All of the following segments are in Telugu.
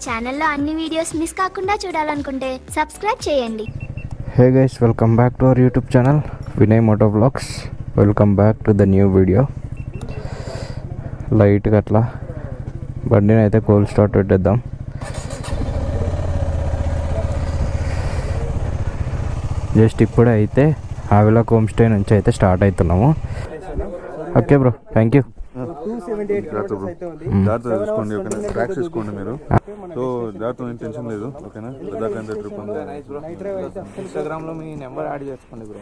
ఛానల్లో అన్ని వీడియోస్ మిస్ కాకుండా చూడాలనుకుంటే సబ్స్క్రైబ్ చేయండి. Hey guys, welcome back to our YouTube channel Vinay moto vlogs. Welcome back to the new video. లైట్గా అట్లా బండిని అయితే కోల్డ్ స్టార్ట్ పెట్టేద్దాం. జస్ట్ ఇప్పుడే అయితే హావిలాక్ హోమ్ స్టే నుంచి అయితే స్టార్ట్ అవుతున్నాము. Okay bro, thank you. జాగ్రత్త చూసుకోండి, ఓకేనా? ట్రాక్స్ చూసుకోండి మీరు. సో జాగ్రత్త, ఏం టెన్షన్ లేదు, ఓకేనా? లదాఖ్ అంతా ట్రిప్ ఇన్స్టాగ్రామ్లో మీ నెంబర్ యాడ్ చేసుకోండి బ్రో.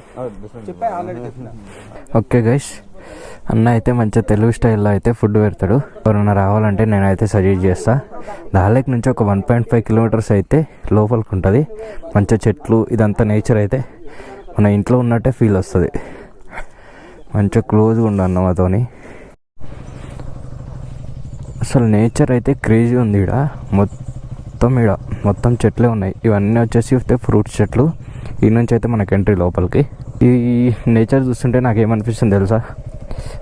ఓకే గైస్, అన్న అయితే మంచిగా తెలుగు స్టైల్లో అయితే ఫుడ్ పెడతాడు. ఎవరైనా రావాలంటే నేనైతే సజెస్ట్ చేస్తా. దాలేక్ నుంచి ఒక 1.5 కిలోమీటర్స్ అయితే లోపలికి ఉంటుంది. మంచిగా చెట్లు, ఇదంతా నేచర్ అయితే మన ఇంట్లో ఉన్నట్టే ఫీల్ వస్తుంది. మంచిగా క్లోజ్గా ఉండు అన్న మాతోని. అసలు నేచర్ అయితే క్రేజీ ఉంది. మొత్తం చెట్లే ఉన్నాయి. ఇవన్నీ వచ్చేసి ఫ్రూట్స్ చెట్లు. ఈ నుంచి అయితే మనకి ఎంట్రీ లోపలికి. ఈ నేచర్ చూస్తుంటే నాకు ఏమనిపిస్తుంది తెలుసా,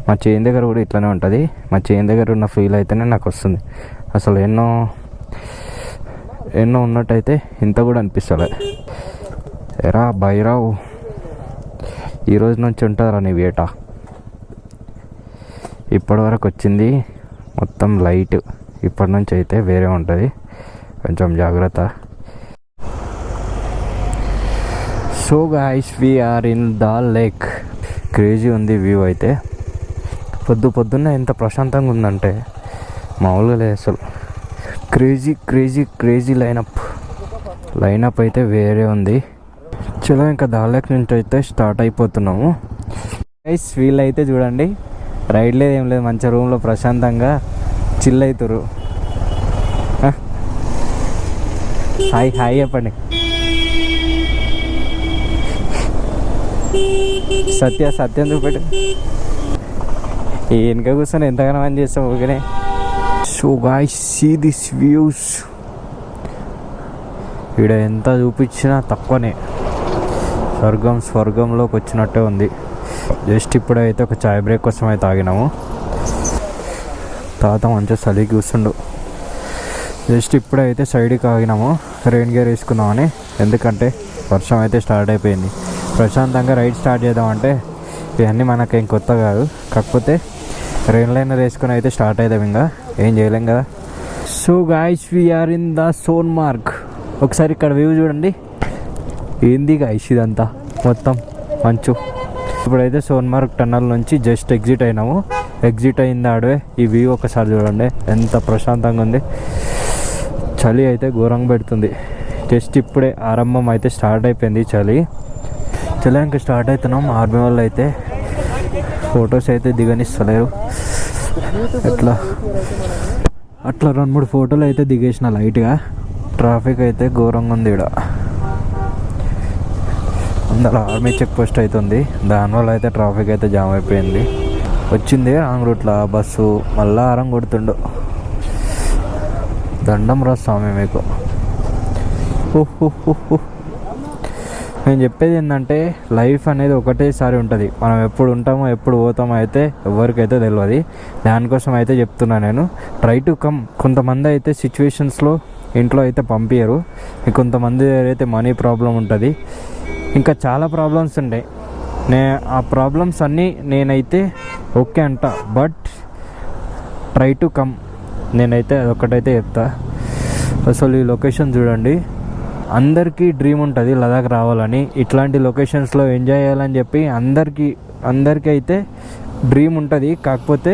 మా చేను దగ్గర కూడా ఇట్లానే ఉంటుంది. మా చేను దగ్గర ఉన్న ఫీల్ అయితేనే నాకు వస్తుంది. అసలు ఎన్నో ఉన్నట్టయితే ఇంత కూడా అనిపిస్తలే. ఎరా బైరావు, ఈరోజు నుంచి ఉంటారా నీ వేట. ఇప్పటి వరకు వచ్చింది మొత్తం లైట్, ఇప్పటి నుంచి అయితే వేరే ఉంటుంది. కొంచెం జాగ్రత్త. So guys, we are in the lake. Crazy ఉంది వ్యూ అయితే. పొద్దున్నే ఎంత ప్రశాంతంగా ఉందంటే మామూలుగా లేదు అసలు. క్రేజీ లైనప్ అయితే వేరే ఉంది. చలో ఇంకా దాలేక్ నుంచి అయితే స్టార్ట్ అయిపోతున్నాము. గైస్, వీళ్ళైతే చూడండి, రైడ్ లేదు ఏం లేదు, మంచి రూమ్లో ప్రశాంతంగా చిల్ అవుతారు. హాయ్ చెప్పండి. సత్యం చూపెట్టు. వెనక కూర్చొని ఎంతగానో అని చేస్తాం ఊరికనే. So guys, see this views. ఇక్కడ ఎంత చూపించినా తక్కువనే. స్వర్గంలోకి వచ్చినట్టే ఉంది. జస్ట్ ఇప్పుడైతే ఒక చాయ్ బ్రేక్ కోసం అయితే ఆగినాము. తాత మంచిగా చలి కూర్చుండు. జస్ట్ ఇప్పుడైతే సైడ్కి ఆగినాము రెయిన్ గేర్ వేసుకుందామని. ఎందుకంటే వర్షం అయితే స్టార్ట్ అయిపోయింది. ప్రశాంతంగా రైడ్ స్టార్ట్ చేద్దామంటే ఇవన్నీ మనకేం కొత్త కాదు. కాకపోతే రెయిన్ లైనర్ వేసుకుని అయితే స్టార్ట్ అవుతాం, ఇంకా ఏం చేయలేం కదా. So guys, we are in the Sonamarg. ఒకసారి ఇక్కడ వ్యూ చూడండి. ఏంది గాయ్స్ ఇదంతా, మొత్తం మంచు. ఇప్పుడైతే సోన్మార్గ్ టన్నల్ నుంచి జస్ట్ ఎగ్జిట్ అయినాము. ఎగ్జిట్ అయింది ఆడవే. ఈ వ్యూ ఒకసారి చూడండి, ఎంత ప్రశాంతంగా ఉంది. చలి అయితే ఘోరంగా పెడుతుంది. జస్ట్ ఇప్పుడే ఆరంభం అయితే స్టార్ట్ అయిపోయింది చలి ఇంకా స్టార్ట్ అవుతున్నాం. ఆర్మీ వాళ్ళు అయితే ఫొటోస్ అయితే దిగనిస్తలేరు. అట్లా 2-3 ఫోటోలు అయితే దిగేసిన లైట్గా. ట్రాఫిక్ అయితే ఘోరంగా ఉంది ఇక్కడ. అందరూ ఆర్మీ చెక్ పోస్ట్ అవుతుంది, దానివల్ల అయితే ట్రాఫిక్ అయితే జామ్ అయిపోయింది. వచ్చింది రాంగ్ రూట్లో బస్సు, మళ్ళా ఆరం కొడుతుండు. దండం రా స్వామి మీకు. నేను చెప్పేది ఏంటంటే, లైఫ్ అనేది ఒకటేసారి ఉంటుంది. మనం ఎప్పుడు ఉంటామో ఎప్పుడు పోతామో అయితే ఎవరికైతే తెలియదు. దానికోసం అయితే చెప్తున్నా నేను. Try to come. కొంతమంది అయితే సిచ్యువేషన్స్లో ఇంట్లో అయితే పంపించరు. కొంతమంది అయితే మనీ ప్రాబ్లం ఉంటుంది, ఇంకా చాలా ప్రాబ్లమ్స్ ఉంటాయి. ఆ ప్రాబ్లమ్స్ అన్నీ నేనైతే ఓకే అంట, బట్ ట్రై టు కమ్. నేనైతే అదొక్కటైతే చెప్తా. అసలు ఈ లొకేషన్ చూడండి. అందరికీ డ్రీమ్ ఉంటుంది లదాఖ్ రావాలని, ఇట్లాంటి లొకేషన్స్లో ఎంజాయ్ చేయాలని చెప్పి అందరికీ అయితే డ్రీమ్ ఉంటుంది. కాకపోతే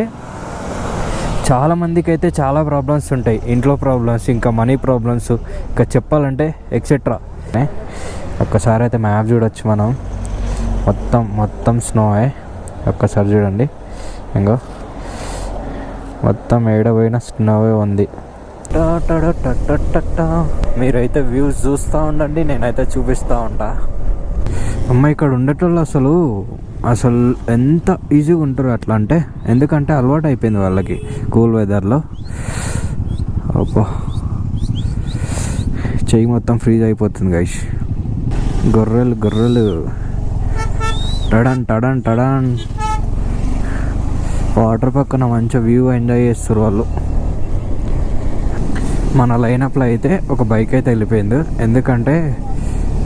చాలామందికి అయితే చాలా ప్రాబ్లమ్స్ ఉంటాయి. ఇంట్లో ప్రాబ్లమ్స్, ఇంకా మనీ ప్రాబ్లమ్స్, ఇంకా చెప్పాలంటే ఎక్సెట్రా. ఒక్కసారి అయితే మ్యాప్ చూడొచ్చు మనం. మొత్తం స్నోయే. ఒక్కసారి చూడండి, ఇంకో మొత్తం ఏడపోయిన స్నోవే ఉంది. మీరైతే వ్యూస్ చూస్తూ ఉండండి, నేనైతే చూపిస్తూ ఉంటా. ఇక్కడ ఉండేటోళ్ళు అసలు ఎంత ఈజీగా ఉంటారు అట్లా అంటే, ఎందుకంటే అలవాటు అయిపోయింది వాళ్ళకి కూల్ వెదర్లో. చెయ్యి మొత్తం ఫ్రీజ్ అయిపోతుంది గైస్. గొర్రెలు టడాన్ వాటర్ పక్కన మంచి వ్యూ ఎంజాయ్ చేస్తారు వాళ్ళు. మన లైనప్లో అయితే ఒక బైక్ అయితే వెళ్ళిపోయింది. ఎందుకంటే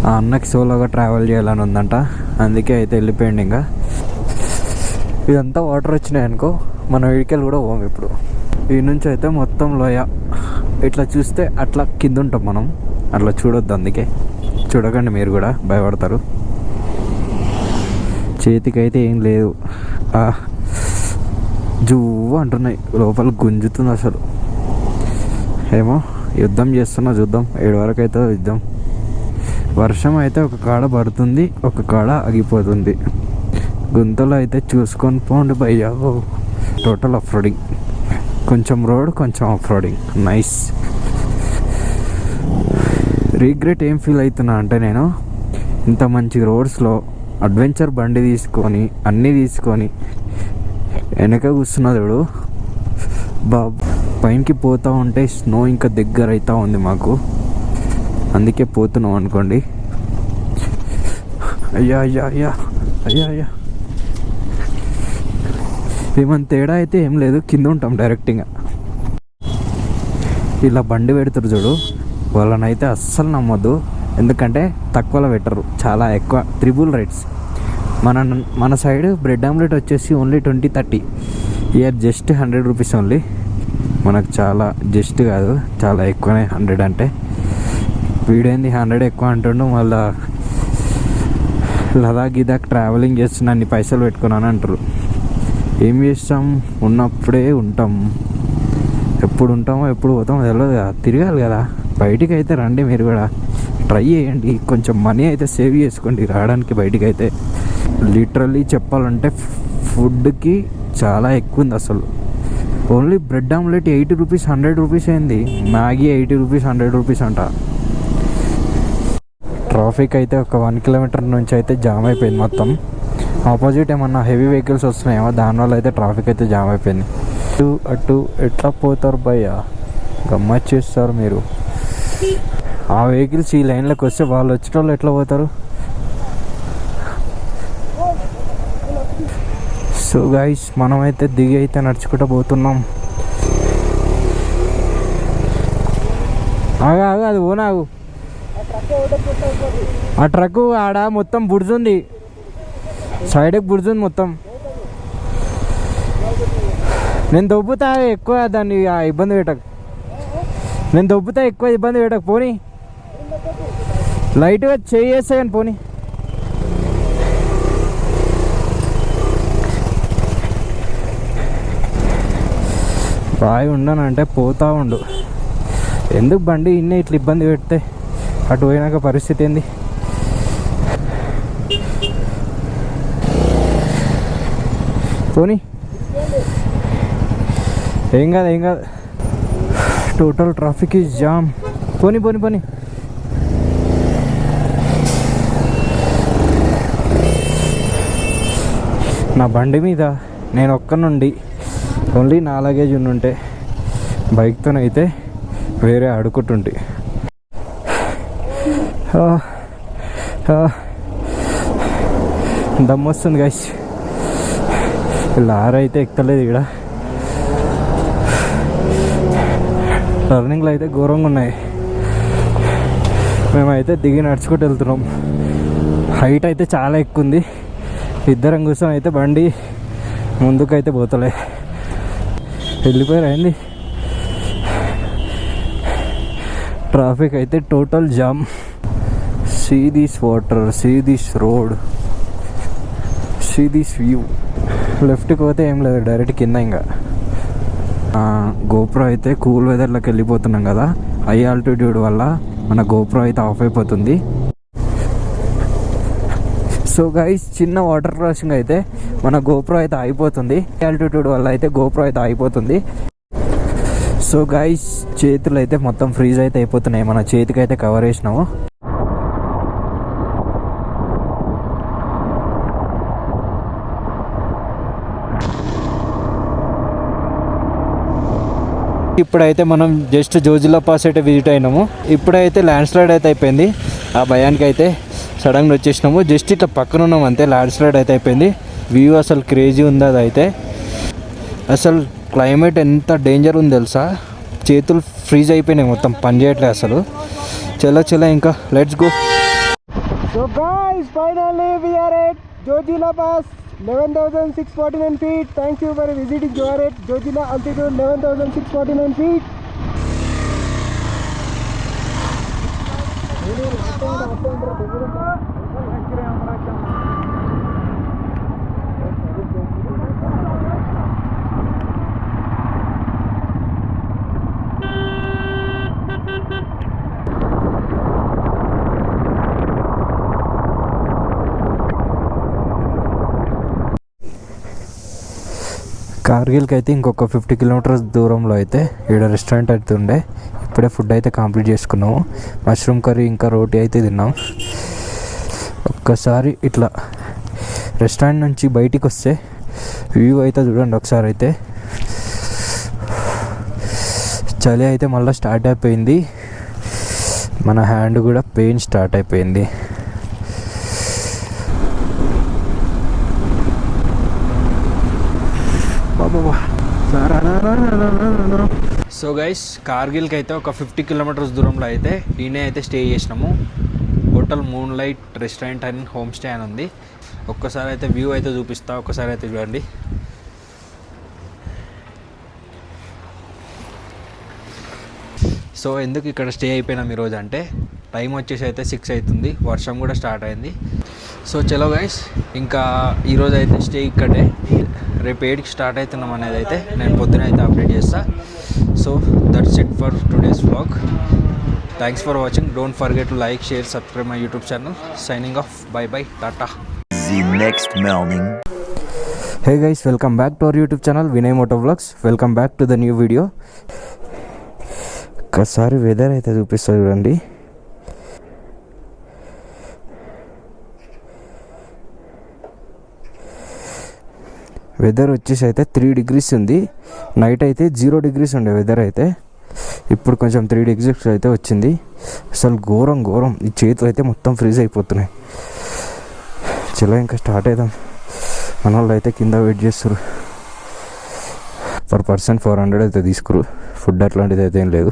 ఆ అన్నకి సోలోగా ట్రావెల్ చేయాలని ఉందంట, అందుకే అయితే వెళ్ళిపోయింది. ఇంకా ఇదంతా వాటర్ వచ్చినాయి అనుకో, మన వెహికల్ కూడా పోం. ఇప్పుడు ఈ నుంచి అయితే మొత్తం లోయ, ఇట్లా చూస్తే అట్లా కింద ఉంటాం మనం, అట్లా చూడొద్దు. అందుకే చూడకండి, మీరు కూడా భయపడతారు. చేతికైతే ఏం లేదు, జువ్వు అంటున్నాయి, లోపల గుంజుతుంది అసలు. ఏమో యుద్ధం చేస్తున్నా, చూద్దాం 7 వరకు అయితే యుద్ధం. వర్షం అయితే ఒక కాడ పడుతుంది, ఒక కాడ ఆగిపోతుంది. గుంతలో అయితే చూసుకొని పోండి భయ్యా. టోటల్ ఆఫ్ రోడింగ్, కొంచెం రోడ్ కొంచెం ఆఫ్ రోడింగ్, నైస్. రిగ్రెట్ ఏం ఫీల్ అవుతున్నా అంటే, నేను ఇంత మంచి రోడ్స్లో అడ్వెంచర్ బండి తీసుకొని అన్నీ తీసుకొని వెనక కూర్చున్నది చూడు బాబు. పైనకి పోతూ ఉంటే స్నో ఇంకా దగ్గర అవుతూ ఉంది మాకు, అందుకే పోతున్నాం అనుకోండి. అయ్యా అయ్యా అయ్యా అయ్యా అయ్యా, ఏమన్నా తేడా అయితే ఏం లేదు, కింద ఉంటాం డైరెక్ట్గా. ఇలా బండి పెడతారు చూడు, వాళ్ళనైతే అస్సలు నమ్మొద్దు. ఎందుకంటే తక్కువలో పెట్టరు, చాలా ఎక్కువ, త్రిబుల్ రేట్స్. మన సైడ్ బ్రెడ్ ఆమ్లెట్ వచ్చేసి only 20-30, year just 100 rupees only. మనకు చాలా జస్ట్ కాదు, చాలా ఎక్కువనే 100 అంటే. వీడేంది 100 ఎక్కువ అంటుండు, మళ్ళా లదాఖ్ గిదాక్ ట్రావెలింగ్ చేస్తున్నా అన్ని పైసలు పెట్టుకున్నాను అంటారు. ఏం చేస్తాం, ఉన్నప్పుడే ఉంటాం. ఎప్పుడు ఉంటామో ఎప్పుడు పోతామో తెలియదు కదా, తిరగాలి కదా. బయటికి అయితే రండి, మీరు కూడా ట్రై చేయండి, కొంచెం మనీ అయితే సేవ్ చేసుకోండి రావడానికి బయటికి అయితే. లిటరల్లీ చెప్పాలంటే ఫుడ్కి చాలా ఎక్కువ ఉంది అసలు. Only bread omelette 80 rupees, 100 rupees అయింది. మ్యాగీ 80 రూపీస్, 100 రూపీస్ అంట. ట్రాఫిక్ అయితే ఒక 1 కిలోమీటర్ నుంచి అయితే జామ్ అయిపోయింది మొత్తం. ఆపోజిట్ ఏమన్నా హెవీ వెహికల్స్ వస్తున్నాయేమో, దానివల్ల అయితే ట్రాఫిక్ అయితే జామ్ అయిపోయింది. అటు ఎట్లా పోతారు భయ్య, గమ్మత్ చేస్తారు మీరు. ఆ వెహికల్స్ ఈ లైన్లోకి వస్తే వాళ్ళు వచ్చేటోళ్ళు ఎట్లా పోతారు? సో గైస్, మనమైతే దిగి అయితే నడుచుకుంటూ పోతున్నాం. ఆగా అది ఓనాగు, ఆ ట్రక్ ఆడ మొత్తం బుడుజుంది, సైడ్కి బుడుజుంది మొత్తం. నేను దొబ్బుతా ఎక్కువ, దాన్ని ఇబ్బంది పెట్టకు. నేను దొబ్బుతా ఎక్కువ ఇబ్బంది పెట్టకు. పోనీ లైట్గా చేయేస్తా కానీ పోనీ. బాగా ఉండనంటే పోతా ఉండు. ఎందుకు బండి ఇన్నే ఇట్లా ఇబ్బంది పెడితే, అటు పోయినాక పరిస్థితి ఏంది? పోనీ, ఏం కాదు ఏం కాదు. Total traffic is jam. పోనీ పోనీ పోనీ. నా బండి మీద నేను ఒక్క నుండి ఓన్లీ నా లగేజ్ ఉండుంటే, బైక్తోనైతే వేరే ఆడుకుంటుంటే. దమ్మొస్తుంది గైస్. లారీ అయితే ఎక్కలేదు ఇక్కడ. టర్నింగ్లు అయితే ఘోరంగా ఉన్నాయి. మేమైతే దిగి నడుచుకుంటూ వెళ్తున్నాం. హైట్ అయితే చాలా ఎక్కువ ఉంది. ఇద్దరం కూర్చొని అయితే బండి ముందుకైతే పోతలే. వెళ్ళిపోయారు అయింది. ట్రాఫిక్ అయితే total jam. See this water, see this road, see this view. లెఫ్ట్కి పోతే ఏం లేదు, డైరెక్ట్ కింద. ఇంకా గోప్రో అయితే కూల్ వెదర్లోకి వెళ్ళిపోతున్నాం కదా, హై ఆల్టిట్యూడ్ వల్ల మన గోప్రో అయితే ఆఫ్ అయిపోతుంది. సో గైస్, చిన్న వాటర్ క్రాసింగ్ అయితే మన గోప్రో అయితే అయిపోతుంది. ఆల్టిట్యూడ్ వల్ల అయితే గోప్రో అయితే అయిపోతుంది. సో గైస్, చేతులు అయితే మొత్తం ఫ్రీజ్ అయితే అయిపోతున్నాయి. మన చేతికి అయితే కవర్ వేసినాము. ఇప్పుడైతే మనం జస్ట్ జోజిలా పాస్ అయితే విజిట్ అయినాము. ఇప్పుడైతే ల్యాండ్ స్లైడ్ అయితే అయిపోయింది. ఆ భయానికి అయితే సడన్గా వచ్చేసినాము. జస్ట్ ఇట్లా పక్కన ఉన్నాం అంతే, ల్యాండ్ స్లైడ్ అయితే అయిపోయింది. వ్యూ అసలు క్రేజీ ఉంది. అది అయితే అసలు క్లైమేట్ ఎంత డేంజర్ ఉంది తెలుసా. చేతులు ఫ్రీజ్ అయిపోయినాయి, మొత్తం పని చేయట్లేదు అసలు. చలో ఇంకా let's go. So guys finally we are at Zojila pass, 11,649 feet. Thank you for visiting Joaret Jojila altitude 11,649 feet. కార్గిల్కి అయితే ఇంకొక 50 kilometers దూరంలో అయితే ఈడ రెస్టారెంట్ అయితే ఉండే. ఇప్పుడే ఫుడ్ అయితే కంప్లీట్ చేసుకున్నాము. మష్రూమ్ కర్రీ ఇంకా రోటీ అయితే తిన్నాం. ఒక్కసారి ఇట్లా రెస్టారెంట్ నుంచి బయటికి వస్తే వ్యూ అయితే చూడండి ఒకసారి. అయితే చలి అయితే మళ్ళీ స్టార్ట్ అయిపోయింది, మన హ్యాండ్ కూడా పెయిన్ స్టార్ట్ అయిపోయింది. సో గైస్ కార్గిల్కి అయితే ఒక 50 kilometers దూరంలో అయితే ఈయనే అయితే స్టే చేసినాము. Hotel moon light restaurant and home stay అని ఉంది. ఒక్కసారి అయితే వ్యూ అయితే చూపిస్తా, ఒక్కసారి అయితే చూడండి. సో ఎందుకు ఇక్కడ స్టే అయిపోయినాం ఈరోజు అంటే టైం వచ్చేసి అయితే 6 అవుతుంది, వర్షం కూడా స్టార్ట్ అయింది. సో చలో గైస్ ఇంకా ఈరోజు అయితే స్టే ఇక్కడే. రేపు 8కి స్టార్ట్ అవుతున్నాం అనేది అయితే నేను పొద్దున అయితే అప్డేట్ చేస్తా. So that's it for today's vlog. Thanks for watching. Don't forget to like, share, subscribe my YouTube channel. Signing off. By Tata. The next morning. Hey guys, welcome back to our YouTube channel Vinay Moto Vlogs. Welcome back to the new video. ఒకసారి వెదర్ అయితే చూపిస్తా చూడండి. వెదర్ వచ్చేసి అయితే 3 degrees ఉంది. నైట్ అయితే 0 degrees ఉండే వెదర్ అయితే, ఇప్పుడు కొంచెం 3 degrees అయితే వచ్చింది. అసలు ఘోరం ఈ చేతులు అయితే మొత్తం ఫ్రీజ్ అయిపోతున్నాయి. చలో ఇంకా స్టార్ట్ అవుదాం. మన వాళ్ళు అయితే కింద వెయిట్ చేస్తారు. పర్ పర్సన్ 400 అయితే తీసుకురు. ఫుడ్ అట్లాంటిది అయితే ఏం లేదు.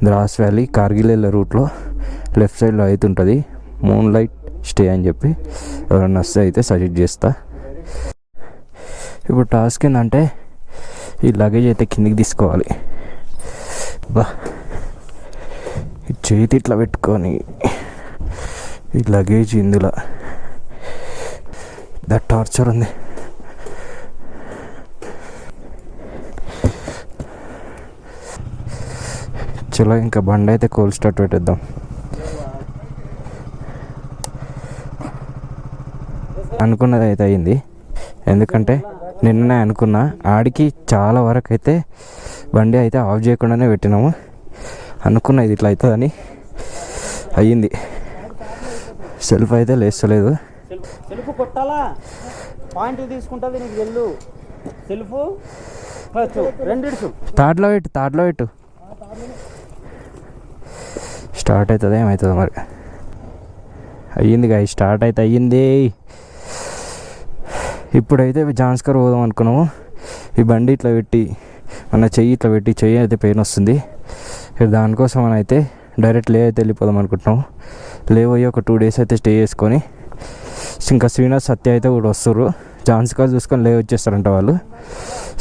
ద్రాస్ వ్యాలీ కార్గిల్ వెళ్ళే రూట్లో లెఫ్ట్ సైడ్లో అయితే ఉంటుంది మూన్ లైట్ స్టే అని చెప్పి. ఎవరన్నా వస్తే అయితే సజెస్ట్ చేస్తా. ఇప్పుడు టాస్క్ ఏంటంటే ఈ లగేజ్ అయితే కిందికి తీసుకోవాలి. ఈ చేతి ఇట్లా పెట్టుకొని ఈ లగేజ్ ఇందులో దట్ టార్చర్ ఉంది. చలో ఇంకా బండి అయితే కోల్డ్ స్టార్ట్ పెట్టేద్దాం. అనుకున్నది అయితే అయింది, ఎందుకంటే నిన్ననే అనుకున్నా. ఆడికి చాలా వరకు అయితే బండి అయితే ఆఫ్ చేయకుండానే పెట్టినాము. అనుకున్నా ఇది ఇట్లా అవుతుందని, అయ్యింది. సెల్ఫ్ అయితే లేస్తలేదు. సెల్ఫ్ కొట్టాలా, పాయింట్ తీసుకుంటుంది నీకు వెళ్ళు. సెల్ఫ్ రెండు తాడ్లో పెట్టు స్టార్ట్ అవుతుంది. ఏమవుతుందో మరి. అయ్యింది గాయ, స్టార్ట్ అయితే అయ్యింది. ఇప్పుడైతే జాన్స్కర్ పోదాం అనుకున్నాము. ఈ బండి ఇట్లా పెట్టి మన చెయ్యి ఇట్లా పెట్టి చెయ్యి అయితే పెయిన్ వస్తుంది. దానికోసం అని అయితే డైరెక్ట్ లే అయితే వెళ్ళిపోదాం అనుకుంటున్నాము. లే పోయి ఒక 2 days అయితే స్టే చేసుకొని ఇంకా శ్రీనాథ్ సత్య అయితే కూడా వస్తారు. జాన్స్కర్ చూసుకొని లే వచ్చేస్తారంట వాళ్ళు.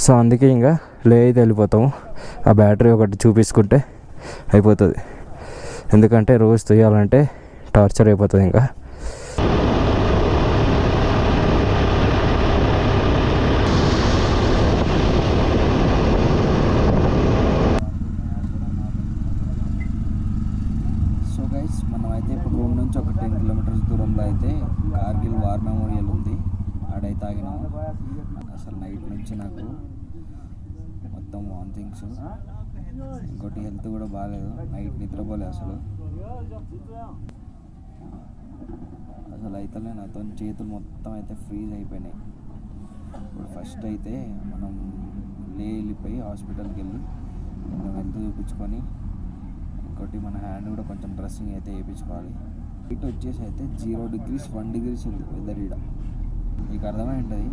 సో అందుకే ఇంకా లే అయితే వెళ్ళిపోతాము. ఆ బ్యాటరీ ఒకటి చూపించుకుంటే అయిపోతుంది, ఎందుకంటే రోజు తీయాలంటే టార్చర్ అయిపోతుంది. ఇంకా సో గైస్ మనం అయితే ఇప్పుడు రూమ్ నుంచి ఒక 10 kilometers దూరంలో అయితే కార్గిల్ వార్ మెమోరియల్ ఉంది, ఆడైతే ఆగినాము. అసలు నైట్ నుంచి నాకు మొత్తం వామిటింగ్స్, ఇంకోటి హెల్త్ కూడా బాగాలేదు. నైట్ నిద్రపోలే అసలు అయితే నాతో చేతులు మొత్తం అయితే ఫ్రీజ్ అయిపోయినాయి. ఇప్పుడు ఫస్ట్ అయితే మనం లే వెళ్ళిపోయి హాస్పిటల్కి వెళ్ళి కొంచెం హెల్త్ చూపించుకొని, ఇంకోటి మన హ్యాండ్ కూడా కొంచెం డ్రెస్సింగ్ అయితే వేయించుకోవాలి. ఇటు వచ్చేసి అయితే 0 degrees 1 degrees ఉంది వెదర్. ఈడ మీకు అర్థమై ఉంటుంది,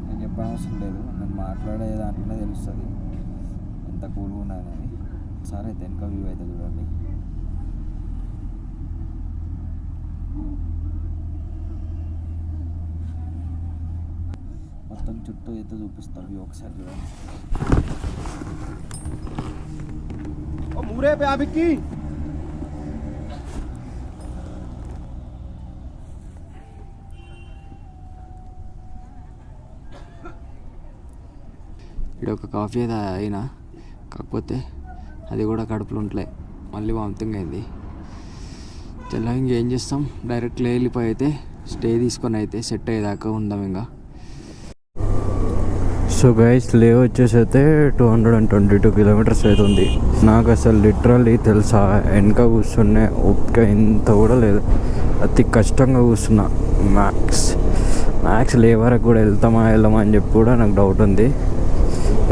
నేను చెప్పనవసరం లేదు, నేను మాట్లాడే దాంట్లోనే తెలుస్తుంది ఎంత కూల్గా ఉన్నదని. ఒకసారి అయితే వెనక వ్యూ అయితే చూడండి. మొత్తం చుట్టూ అయితే చూపిస్తారు వ్యూ ఒకసారి చూడండి. మూరే పే ఆబిక్కి ఇక్కడ ఒక కాఫీ అయితే అయినా, కాకపోతే అది కూడా కడుపులో ఉంటలే, మళ్ళీ వామిటింగ్ అయింది. తెల్ల ఇంకేం చేస్తాం, డైరెక్ట్ వెళ్ళిపోయి అయితే స్టే తీసుకొని అయితే సెట్ అయ్యేదాకా ఉందాం ఇంకా. సో గైస్ లే వచ్చేసి అయితే 222 కిలోమీటర్స్ అవుతుంది. నాకు అసలు లిటరల్లీ తెలుసా, వెనక కూర్చునే ఓపిక ఇంత కూడా లేదు. అతి కష్టంగా కూర్చున్నా. మ్యాక్స్ లే వరకు కూడా వెళ్ళమా అని చెప్పి కూడా నాకు డౌట్ ఉంది.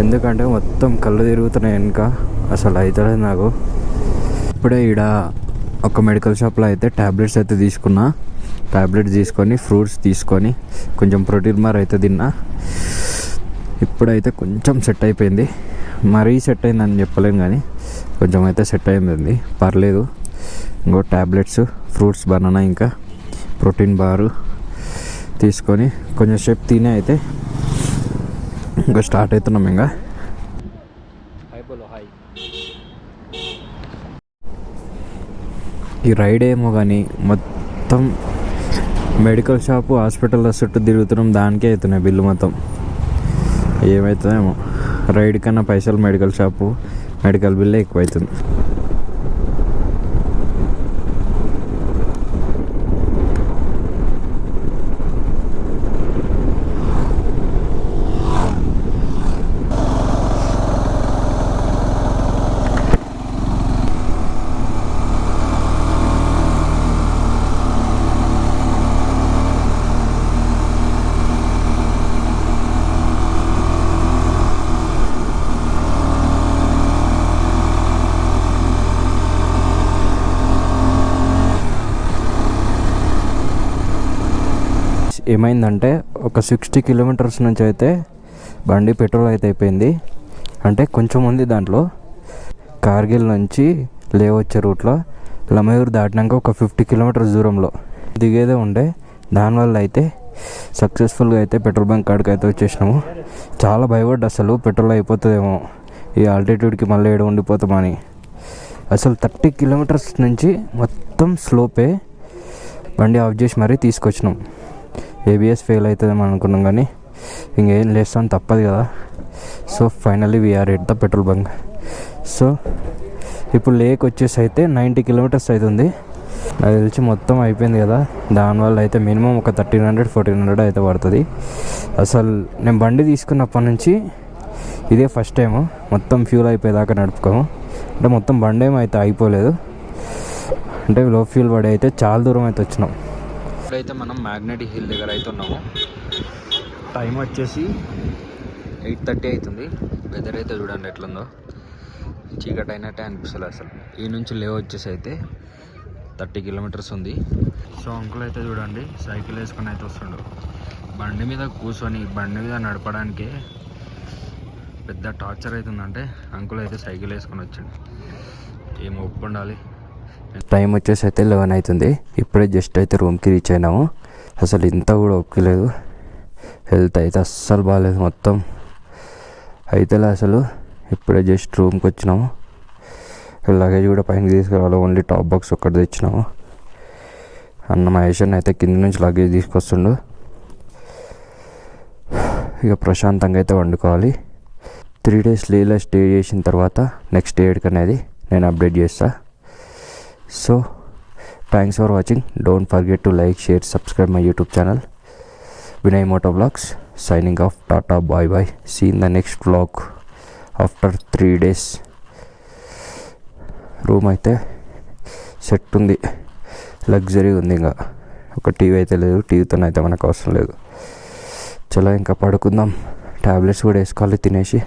ఎందుకంటే మొత్తం కళ్ళు తిరుగుతున్నాయి వెనక, అసలు అవుతలేదు నాకు. ఇప్పుడే ఈడ ఒక మెడికల్ షాప్లో అయితే ట్యాబ్లెట్స్ అయితే తీసుకున్నా. ట్యాబ్లెట్స్ తీసుకొని ఫ్రూట్స్ తీసుకొని కొంచెం ప్రోటీన్ బార్ అయితే తిన్నా. ఇప్పుడైతే కొంచెం సెట్ అయిపోయింది. మరీ సెట్ అయిందని చెప్పలేం కానీ కొంచెం అయితే సెట్ అయింది, పర్లేదు. ఇంకో ట్యాబ్లెట్స్, ఫ్రూట్స్, బనానా, ఇంకా ప్రోటీన్ బారు తీసుకొని కొంచెం సేపు తినే అయితే ఇంకా స్టార్ట్ అవుతున్నాం. ఇంకా ఈ రైడ్ ఏమో కానీ మొత్తం మెడికల్ షాపు, హాస్పిటల్ చుట్టూ తిరుగుతున్నాం, దానికే అవుతున్నాయి బిల్లు మొత్తం. ఏమవుతుందేమో, రైడ్ కన్నా పైసలు మెడికల్ షాపు, మెడికల్ బిల్లే ఎక్కువ అవుతుంది. ఏమైందంటే ఒక 60 కిలోమీటర్స్ నుంచి అయితే బండి పెట్రోల్ అయితే అయిపోయింది. అంటే కొంచెం ఉంది దాంట్లో. కార్గిల్ నుంచి లే వచ్చే రూట్లో లమయూర్ దాటినాక ఒక 50 కిలోమీటర్స్ దూరంలో దిగేదే ఉండే. దానివల్ల అయితే సక్సెస్ఫుల్గా అయితే పెట్రోల్ బంక్ కాడికి అయితే వచ్చేసినాము. చాలా భయపడ్డా, అసలు పెట్రోల్ అయిపోతుందేమో ఈ ఆల్టిట్యూడ్కి, మళ్ళీ ఏడు ఉండిపోతామని. అసలు 30 కిలోమీటర్స్ నుంచి మొత్తం స్లోపే, బండి ఆఫ్ చేసి మరీ తీసుకొచ్చినాం. ఏబిఎస్ ఫెయిల్ అవుతుందేమో అనుకున్నాం కానీ ఇంకేం లేస్తాం, తప్పదు కదా. So finally we are at the petrol bunk. So ఇప్పుడు లేక్ వచ్చేసి అయితే 90 కిలోమీటర్స్ అవుతుంది. నాకు తెలిసి మొత్తం అయిపోయింది కదా. దానివల్ల అయితే మినిమం ఒక 1300-1400 అయితే పడుతుంది. అసలు నేను బండి తీసుకున్నప్పటి నుంచి ఇదే ఫస్ట్ టైము మొత్తం ఫ్యూల్ అయిపోయేదాకా నడుపుకోము. అంటే మొత్తం బండి ఏమైతే అయిపోలేదు, అంటే లో ఫ్యూల్ పడి అయితే చాలా దూరం అయితే వచ్చినాం. ఇప్పుడైతే మనం మ్యాగ్నెటిక్ హిల్ దగ్గర అయితే ఉన్నాము. టైం వచ్చేసి 8:30 అవుతుంది. వెదర్ అయితే చూడండి ఎట్లుందో, చీకటి అయినట్టే అనిపిస్తుంది అసలు. ఈ నుంచి లే వచ్చేసి అయితే 30 కిలోమీటర్స్ ఉంది. సో అంకుల్ అయితే చూడండి సైకిల్ వేసుకొని అయితే వస్తుండు. బండి మీద కూర్చొని బండి మీద నడపడానికి పెద్ద టార్చర్ అవుతుందంటే అంకుల్ అయితే సైకిల్ వేసుకొని వచ్చాడు. ఏం ఒప్పుకుండాలి. టైం వచ్చేసి అయితే 11 అవుతుంది. ఇప్పుడే జస్ట్ అయితే రూమ్కి రీచ్ అయినాము. అసలు ఇంత కూడా ఒప్పుకోలేదు. హెల్త్ అయితే అస్సలు బాగాలేదు మొత్తం అయితేలే అసలు. ఇప్పుడే జస్ట్ రూమ్కి వచ్చినాము. లగేజ్ కూడా పైన తీసుకురావాలి, ఓన్లీ టాప్ బాక్స్ ఒక్కటి తెచ్చినాము. అన్న మహేషన్ అయితే కింద నుంచి లగేజ్ తీసుకొస్తుండు. ఇక ప్రశాంతంగా అయితే వండుకోవాలి. 3 days లీలా స్టే చేసిన తర్వాత నెక్స్ట్ డే అనేది నేను అప్డేట్ చేస్తాను. So thanks for watching. Don't forget to like, share, subscribe my YouTube channel. Vinay Moto Vlogs signing off. Tata, bye bye. See you in the next vlog after 3 days. Room అయితే సెట్ ఉంది, లగ్జరీ ఉంది. ఇంకా ఒక టీవీ అయితే లేదు, టీవీతోనైతే మనకు అవసరం లేదు. చలో ఇంకా పడుకుందాం. ట్యాబ్లెట్స్ కూడా వేసుకోవాలి తినేసి.